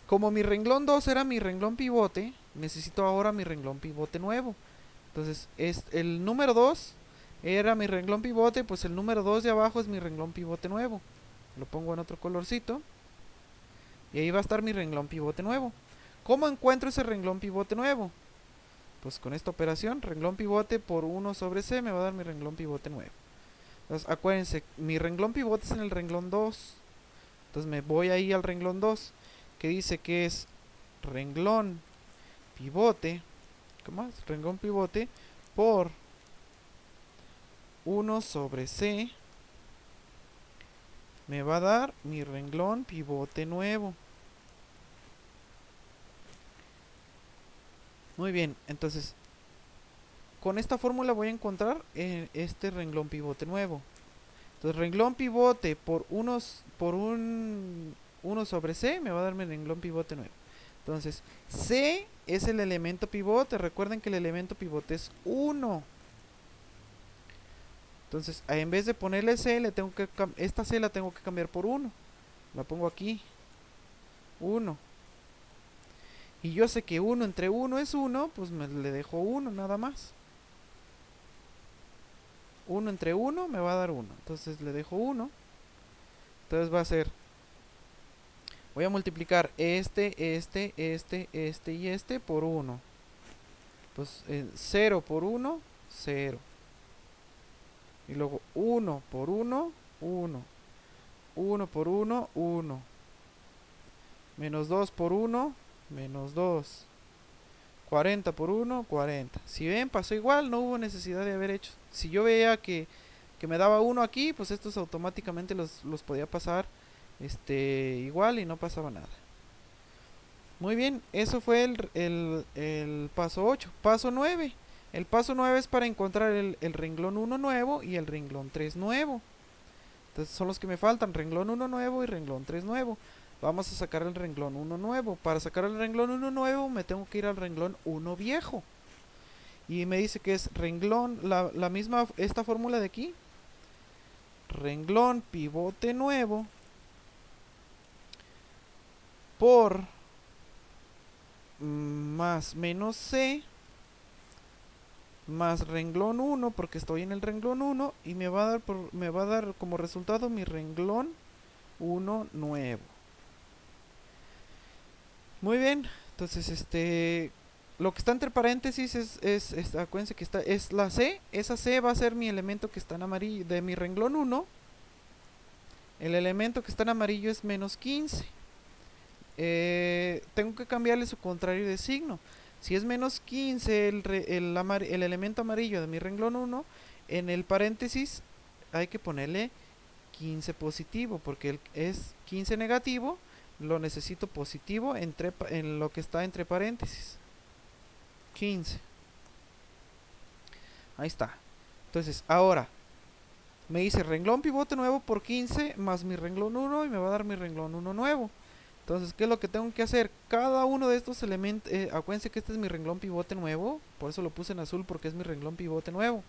como mi renglón 2 era mi renglón pivote, necesito ahora mi renglón pivote nuevo. Entonces, el número 2 era mi renglón pivote, pues el número 2 de abajo es mi renglón pivote nuevo. Lo pongo en otro colorcito. Y ahí va a estar mi renglón pivote nuevo. ¿Cómo encuentro ese renglón pivote nuevo? Pues con esta operación, renglón pivote por 1 sobre C me va a dar mi renglón pivote nuevo. Entonces acuérdense, mi renglón pivote es en el renglón 2. Entonces me voy ahí al renglón 2, que dice que es renglón pivote, ¿cómo es? Renglón pivote por 1 sobre C me va a dar mi renglón pivote nuevo. Muy bien, entonces con esta fórmula voy a encontrar este renglón pivote nuevo. Entonces renglón pivote por 1 sobre C me va a dar mi renglón pivote nuevo. Entonces C es el elemento pivote. Recuerden que el elemento pivote es 1. Entonces en vez de ponerle C, esta C la tengo que cambiar por 1. La pongo aquí. 1. Y yo sé que 1 entre 1 es 1, pues le dejo 1 nada más. 1 entre 1 me va a dar 1. Entonces le dejo 1. Entonces va a ser, voy a multiplicar este y este por 1. Pues 0 por 1, 0. Y luego 1 por 1, 1. 1 por 1, 1. Menos 2 por 1, menos 2. 40 por 1, 40. Si ven, pasó igual, no hubo necesidad de haber hecho. Si yo veía que me daba 1 aquí, pues estos automáticamente los podía pasar igual y no pasaba nada. Muy bien, eso fue el paso 8. Paso 9. El paso 9 es para encontrar el renglón 1 nuevo y el renglón 3 nuevo. Entonces son los que me faltan, renglón 1 nuevo y renglón 3 nuevo. Vamos a sacar el renglón 1 nuevo. Para sacar el renglón 1 nuevo me tengo que ir al renglón 1 viejo. Y me dice que es renglón, la misma, esta fórmula de aquí. Renglón pivote nuevo por más menos C más renglón 1, porque estoy en el renglón 1, y me va a dar como resultado mi renglón 1 nuevo. Muy bien, entonces lo que está entre paréntesis acuérdense que es la C. Esa C va a ser mi elemento que está en amarillo de mi renglón 1. El elemento que está en amarillo es menos 15. Tengo que cambiarle su contrario de signo. Si es menos 15 el elemento amarillo de mi renglón 1, en el paréntesis hay que ponerle 15 positivo, porque es 15 negativo, lo necesito positivo en lo que está entre paréntesis. 15. Ahí está. Entonces, ahora me dice renglón pivote nuevo por 15 más mi renglón 1 y me va a dar mi renglón 1 nuevo. Entonces, ¿qué es lo que tengo que hacer? Cada uno de estos elementos, acuérdense que este es mi renglón pivote nuevo, por eso lo puse en azul porque es mi renglón pivote nuevo.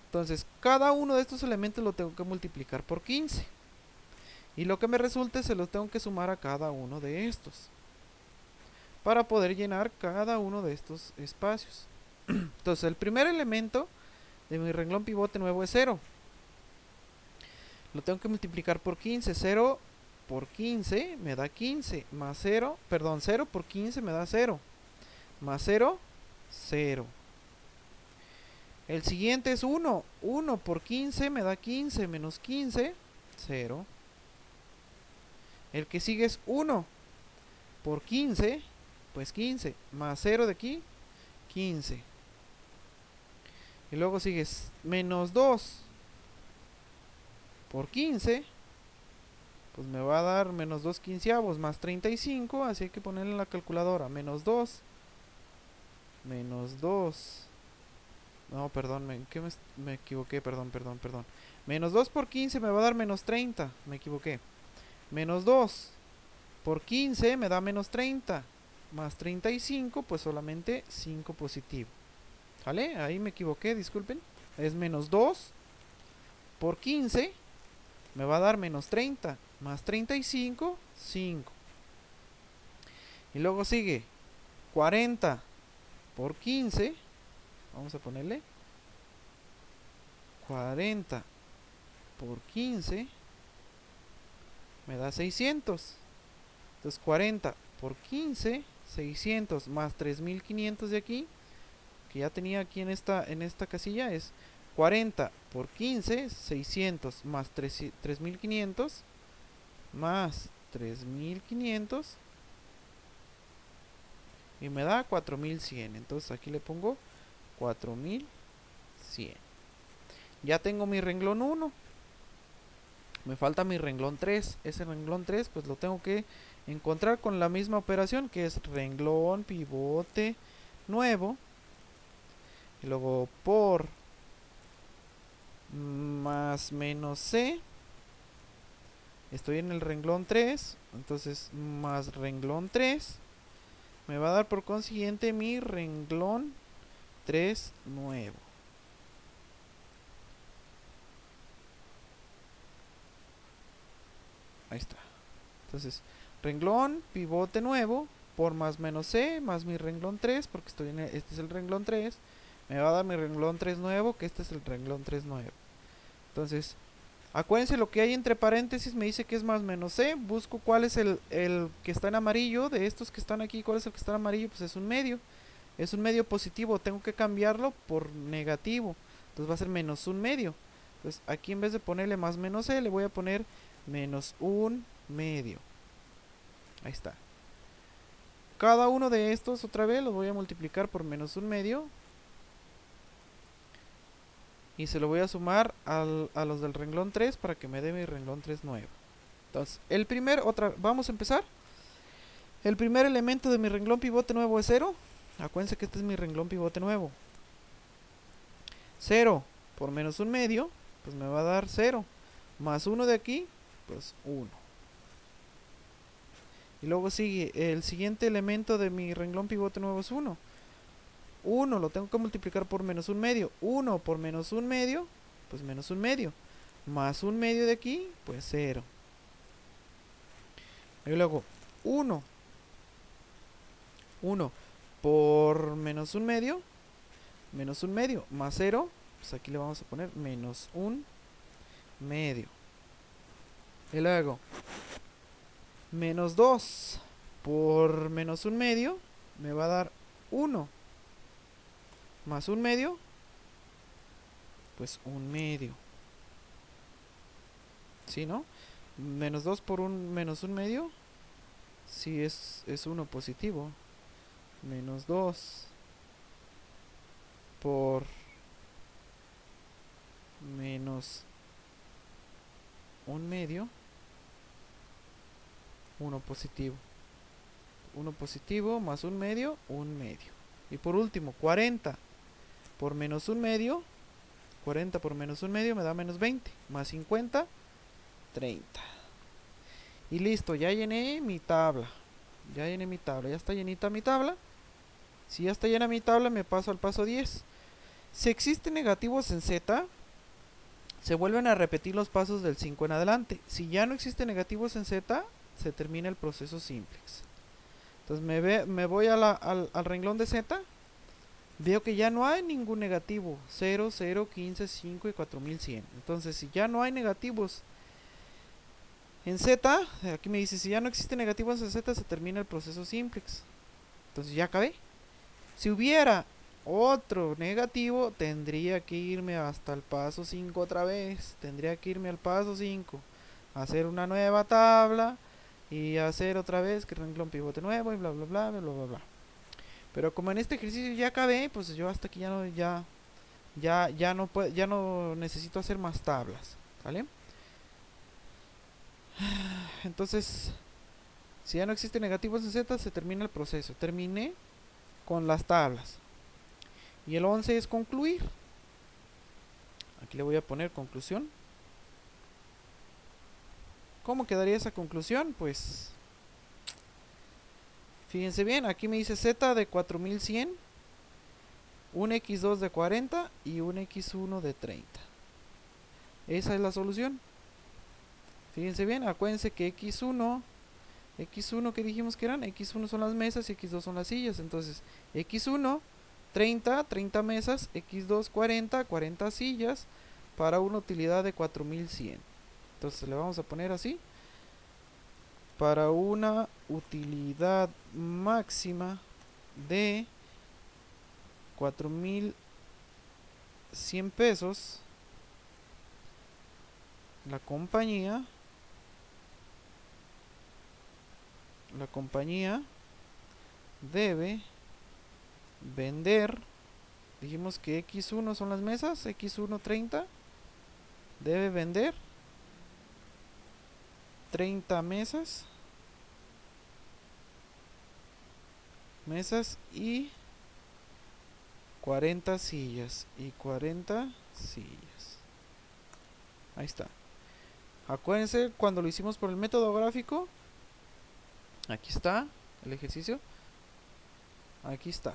Entonces, cada uno de estos elementos lo tengo que multiplicar por 15. Y lo que me resulte se los tengo que sumar a cada uno de estos, para poder llenar cada uno de estos espacios. Entonces, el primer elemento de mi renglón pivote nuevo es 0. Lo tengo que multiplicar por 15. 0 por 15 me da 15. Más 0, perdón, 0 por 15 me da 0. Más 0, 0. El siguiente es 1. 1 por 15 me da 15. Menos 15, 0. El que sigue es 1 por 15, pues 15. Más 0 de aquí, 15. Y luego sigue menos 2 por 15, pues me va a dar menos 2 quinceavos más 35, así hay que ponerle en la calculadora. Menos 2, menos 2. No, perdón, me equivoqué, perdón. Menos 2 por 15 me va a dar menos 30, me equivoqué. Menos 2 por 15 me da menos 30, más 35, pues solamente 5 positivo. ¿Vale? Ahí me equivoqué, disculpen. Es menos 2 por 15 me va a dar menos 30, más 35, 5. Y luego sigue 40 por 15, vamos a ponerle 40 por 15 me da 600. Entonces 40 por 15, 600 más 3500 de aquí, que ya tenía aquí en esta casilla, es 40 por 15, 600 más 3500 más 3500 y me da 4100. Entonces aquí le pongo 4100. Ya tengo mi renglón 1. Me falta mi renglón 3. Ese renglón 3 pues lo tengo que encontrar con la misma operación, que es renglón pivote nuevo. Y luego por más menos C. Estoy en el renglón 3. Entonces más renglón 3. Me va a dar por consiguiente mi renglón 3 nuevo. Ahí está. Entonces, renglón, pivote nuevo, por más menos C, más mi renglón 3, porque este es el renglón 3. Me va a dar mi renglón 3 nuevo, que este es el renglón 3 nuevo. Entonces, acuérdense lo que hay entre paréntesis, me dice que es más menos C. Busco cuál es el que está en amarillo, de estos que están aquí, cuál es el que está en amarillo, pues es un medio. Es un medio positivo, tengo que cambiarlo por negativo. Entonces va a ser menos un medio. Entonces aquí en vez de ponerle más menos C, le voy a poner menos un medio. Ahí está. Cada uno de estos otra vez los voy a multiplicar por menos un medio. Y se lo voy a sumar a los del renglón 3 para que me dé mi renglón 3 nuevo. Entonces, vamos a empezar. El primer elemento de mi renglón pivote nuevo es 0. Acuérdense que este es mi renglón pivote nuevo. 0 por menos un medio, pues me va a dar 0. Más 1 de aquí, pues 1. Y luego sigue, el siguiente elemento de mi renglón pivote nuevo es 1. 1 lo tengo que multiplicar por menos un medio. 1 por menos un medio, pues menos un medio. Más un medio de aquí, pues 0. Y luego 1 por menos un medio, más 0, pues aquí le vamos a poner menos un medio. Y luego menos 2 por menos un medio me va a dar 1 más un medio, pues un medio. ¿Sí, no? Menos 2 por menos un medio, sí es 1 positivo. Menos 2 por menos un medio, 1 positivo. 1 positivo más un medio, un medio. Y por último, 40 por menos un medio. 40 por menos un medio me da menos 20. Más 50, 30. Y listo, ya llené mi tabla. Ya está llenita mi tabla. Si ya está llena mi tabla, me paso al paso 10. Si existen negativos en Z, se vuelven a repetir los pasos del 5 en adelante. Si ya no existen negativos en Z, se termina el proceso simplex. Entonces me voy al renglón de Z. Veo que ya no hay ningún negativo. 0, 0, 15, 5 y 4100. Entonces, si ya no hay negativos en Z, aquí me dice, si ya no existen negativos en Z, se termina el proceso simplex. Entonces ya acabé. Si hubiera otro negativo, tendría que irme hasta el paso 5 otra vez. Tendría que irme al paso 5, hacer una nueva tabla y hacer otra vez que renglón pivote nuevo y bla bla bla bla bla bla. Pero como en este ejercicio ya acabé, pues yo hasta aquí ya no necesito hacer más tablas, ¿vale? Entonces, si ya no existen negativos en Z, se termina el proceso. Terminé con las tablas. Y el 11 es concluir. Aquí le voy a poner conclusión. ¿Cómo quedaría esa conclusión? Pues fíjense bien, aquí me dice Z de 4100, un X2 de 40 y un X1 de 30. Esa es la solución. Fíjense bien, acuérdense que X1 que dijimos que eran, X1 son las mesas y X2 son las sillas. Entonces, X1, 30 mesas, X2, 40 sillas, para una utilidad de 4100. Entonces le vamos a poner así: para una utilidad máxima de 4100 pesos, la compañía debe vender, dijimos que X1 son las mesas, X1 30, debe vender 30 mesas y 40 sillas Ahí está. Acuérdense cuando lo hicimos por el método gráfico. Aquí está el ejercicio. Aquí está.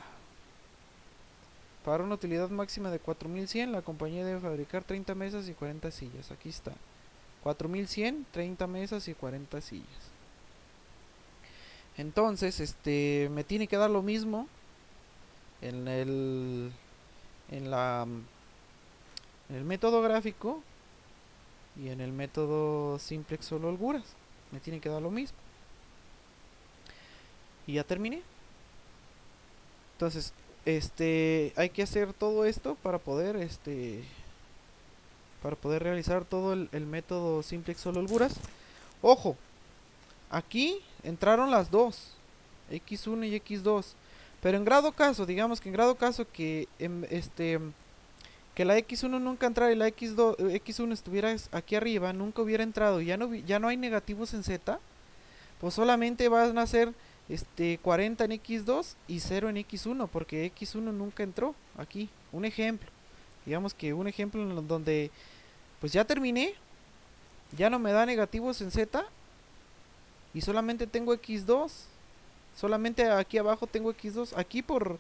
Para una utilidad máxima de 4100, la compañía debe fabricar 30 mesas y 40 sillas. Aquí está. 4100, 30 mesas y 40 sillas. Entonces, me tiene que dar lo mismo en el método gráfico y en el método simplex solo holguras. Me tiene que dar lo mismo. Y ya terminé. Entonces, hay que hacer todo esto para poder realizar todo el método simplex solo holguras. Ojo, aquí entraron las dos, X1 y X2, pero en grado caso, digamos que en grado caso que que la X1 nunca entrara y la X1 estuviera aquí arriba, nunca hubiera entrado y ya no hay negativos en Z, pues solamente van a ser 40 en X2 y 0 en X1, porque X1 nunca entró aquí. Un ejemplo, digamos que un ejemplo en donde pues ya terminé, ya no me da negativos en Z y solamente tengo X2, solamente aquí abajo tengo X2, aquí por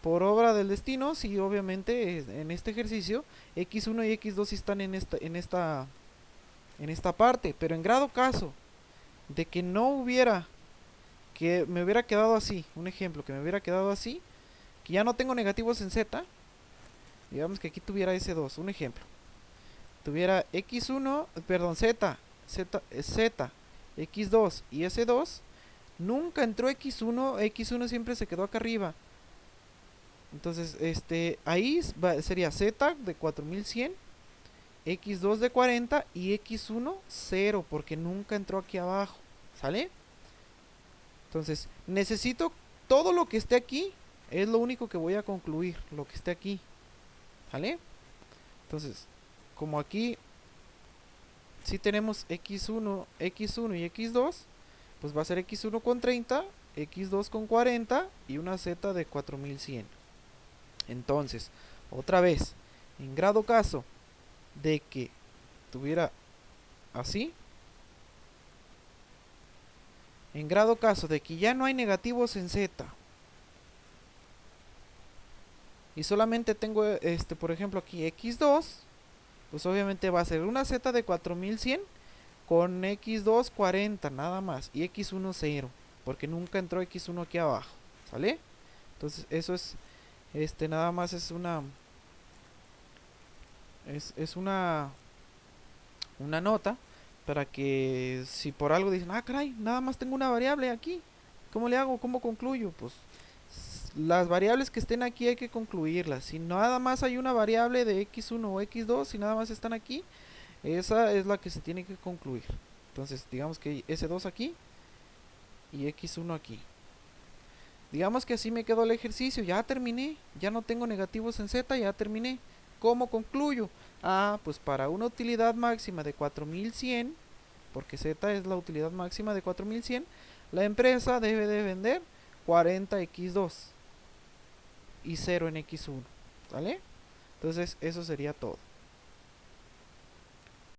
obra del destino, sí, obviamente en este ejercicio X1 y X2 sí están en esta parte, pero en grado caso de que no hubiera, que me hubiera quedado así, un ejemplo, que me hubiera quedado así, que ya no tengo negativos en Z, digamos que aquí tuviera S2, un ejemplo, tuviera X1, perdón, Z, X2 y S2, nunca entró X1, X1 siempre se quedó acá arriba. Entonces, ahí sería Z de 4100, X2 de 40 y X1 0, porque nunca entró aquí abajo, ¿sale? Entonces, necesito todo lo que esté aquí, es lo único que voy a concluir, lo que esté aquí, ¿sale? Entonces, como aquí si tenemos X1 y X2, pues va a ser X1 con 30, X2 con 40 y una Z de 4100. Entonces, otra vez, en grado caso de que tuviera así, en grado caso de que ya no hay negativos en Z y solamente tengo por ejemplo aquí X2, pues obviamente va a ser una Z de 4100 con X2 40 nada más y X1 0, porque nunca entró X1 aquí abajo, ¿sale? Entonces eso es nada más es una nota para que si por algo dicen, ah caray, nada más tengo una variable aquí, ¿cómo le hago? ¿Cómo concluyo? Pues las variables que estén aquí hay que concluirlas. Si nada más hay una variable de X1 o X2, si nada más están aquí, esa es la que se tiene que concluir. Entonces digamos que S2 aquí y X1 aquí. Digamos que así me quedó el ejercicio, ya terminé, ya no tengo negativos en Z, ya terminé. ¿Cómo concluyo? Ah, pues para una utilidad máxima de 4100, porque Z es la utilidad máxima de 4100, la empresa debe de vender 40 X2 y 0 en X1, ¿vale? Entonces eso sería todo.